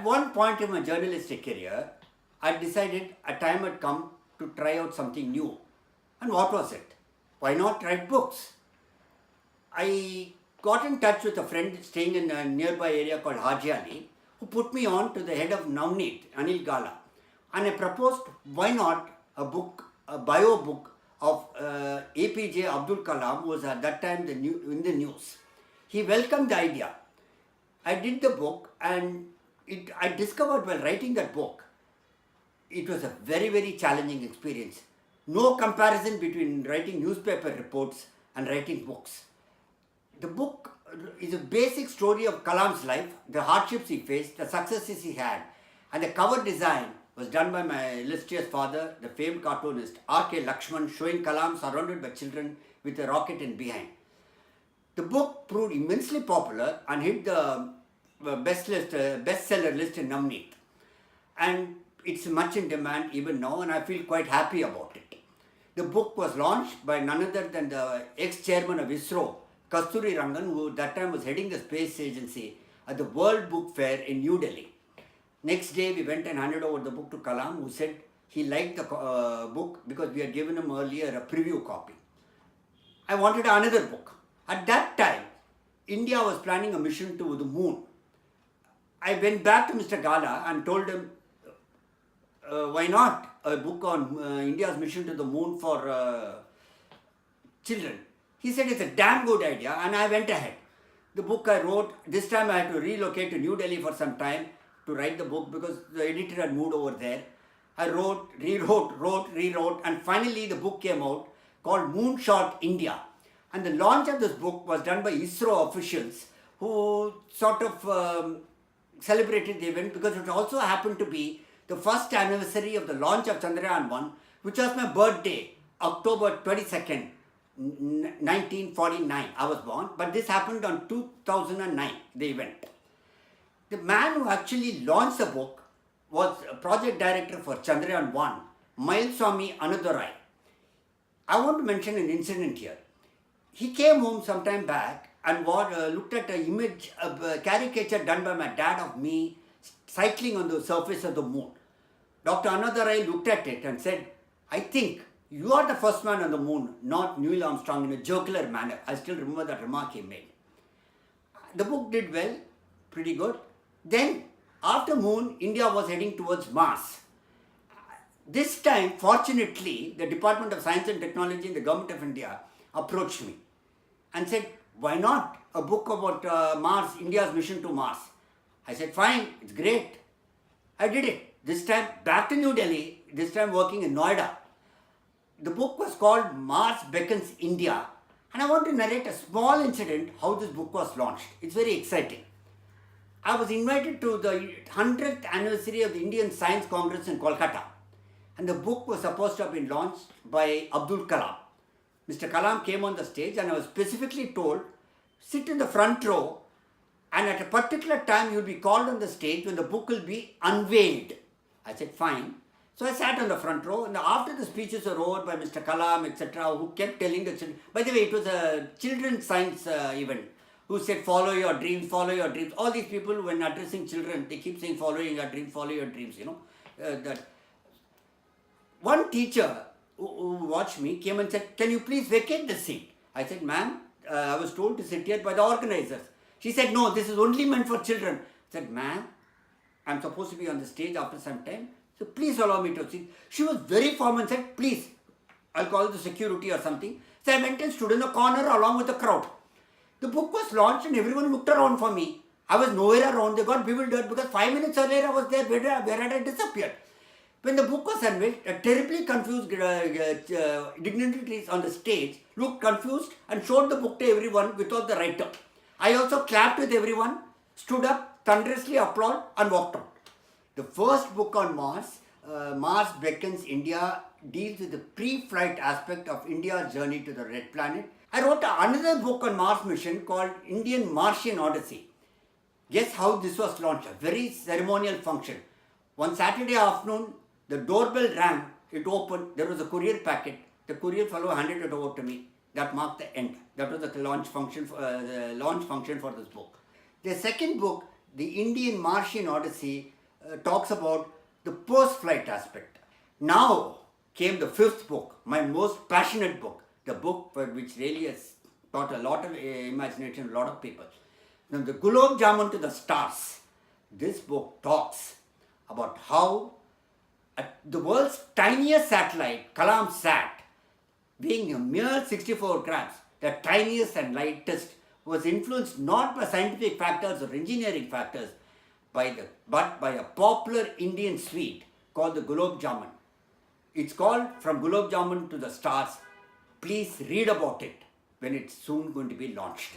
At one point in my journalistic career, I decided a time had come to try out something new. And what was it? Why not write books? I got in touch with a friend staying in a nearby area called Haji Ali, who put me on to the head of Navneet, Anil Gala. And I proposed, why not a book, a bio book of APJ Abdul Kalam, who was at that time in the news. He welcomed the idea. I did the book, and I discovered while writing that book, it was a very, very challenging experience. No comparison between writing newspaper reports and writing books. The book is a basic story of Kalam's life, the hardships he faced, the successes he had, and the cover design was done by my illustrious father, the famed cartoonist R.K. Lakshman, showing Kalam surrounded by children with a rocket in behind. The book proved immensely popular and hit the bestseller list in Navneet. And it's much in demand even now, and I feel quite happy about it. The book was launched by none other than the ex-chairman of ISRO, Kasturi Rangan, who at that time was heading the space agency at the World Book Fair in New Delhi. Next day, we went and handed over the book to Kalam, who said he liked the book because we had given him earlier a preview copy. I wanted another book. At that time, India was planning a mission to the moon. I went back to Mr. Gala and told him, why not a book on India's mission to the moon for children? He said it's a damn good idea, and I went ahead. The book I wrote, this time I had to relocate to New Delhi for some time to write the book because the editor had moved over there. I wrote, rewrote, and finally the book came out called Moonshot India. And the launch of this book was done by ISRO officials who sort of celebrated the event because it also happened to be the first anniversary of the launch of Chandrayaan-1, which was my birthday, October 22nd, 1949. I was born, but this happened on 2009, the event. The man who actually launched the book was a project director for Chandrayaan-1, Mayilswamy Annadurai. I want to mention an incident here. He came home some time back and looked at an image, a caricature done by my dad of me cycling on the surface of the moon. Dr. Annadurai looked at it and said, I think you are the first man on the moon, not Neil Armstrong, in a jocular manner. I still remember that remark he made. The book did well, pretty good. Then, after moon, India was heading towards Mars. This time, fortunately, the Department of Science and Technology in the Government of India approached me and said, why not a book about Mars, India's mission to Mars? I said, fine, it's great. I did it. This time, back to New Delhi, this time working in Noida. The book was called Mars Beckons India, and I want to narrate a small incident how this book was launched. It's very exciting. I was invited to the 100th anniversary of the Indian Science Congress in Kolkata, and the book was supposed to have been launched by Abdul Kalam. Mr. Kalam came on the stage, and I was specifically told, sit in the front row, and at a particular time you'll be called on the stage when the book will be unveiled. I said, fine. So I sat on the front row, and after the speeches were over by Mr. Kalam, etc., who kept telling the children, by the way, it was a children's science event, who said, follow your dreams, follow your dreams. All these people, when addressing children, they keep saying, following your dreams, follow your dreams, that. One teacher who watched me came and said, can you please vacate the seat? I said, ma'am, I was told to sit here by the organizers. She said, no, this is only meant for children. I said, ma'am, I'm supposed to be on the stage after some time, so please allow me to sit. She was very firm and said, please, I'll call the security or something. So I went and stood in a corner along with the crowd. The book was launched and everyone looked around for me. I was nowhere around. They got bewildered because 5 minutes earlier I was there. Where had I disappeared? When the book was unveiled, a terribly confused dignitaries on the stage looked confused and showed the book to everyone without the writer. I also clapped with everyone, stood up, thunderously applauded and walked out. The first book on Mars, Mars Beckons India, deals with the pre-flight aspect of India's journey to the Red Planet. I wrote another book on Mars mission called Indian Martian Odyssey. Guess how this was launched? A very ceremonial function. One Saturday afternoon, the doorbell rang, it opened, there was a courier packet. The courier fellow handed it over to me. That marked the end. That was the launch function for this book. The second book the Indian Martian Odyssey talks about the post-flight aspect. Now came the fifth book, my most passionate book, the book which really has taught a lot of imagination to a lot of people. Now, the Gulab Jamun to the Stars. This book talks about how the world's tiniest satellite, Kalam Sat, being a mere 64 grams, the tiniest and lightest, was influenced not by scientific factors or engineering factors, but by a popular Indian sweet called the Gulab Jamun. It's called From Gulab Jamun to the Stars. Please read about it when it's soon going to be launched.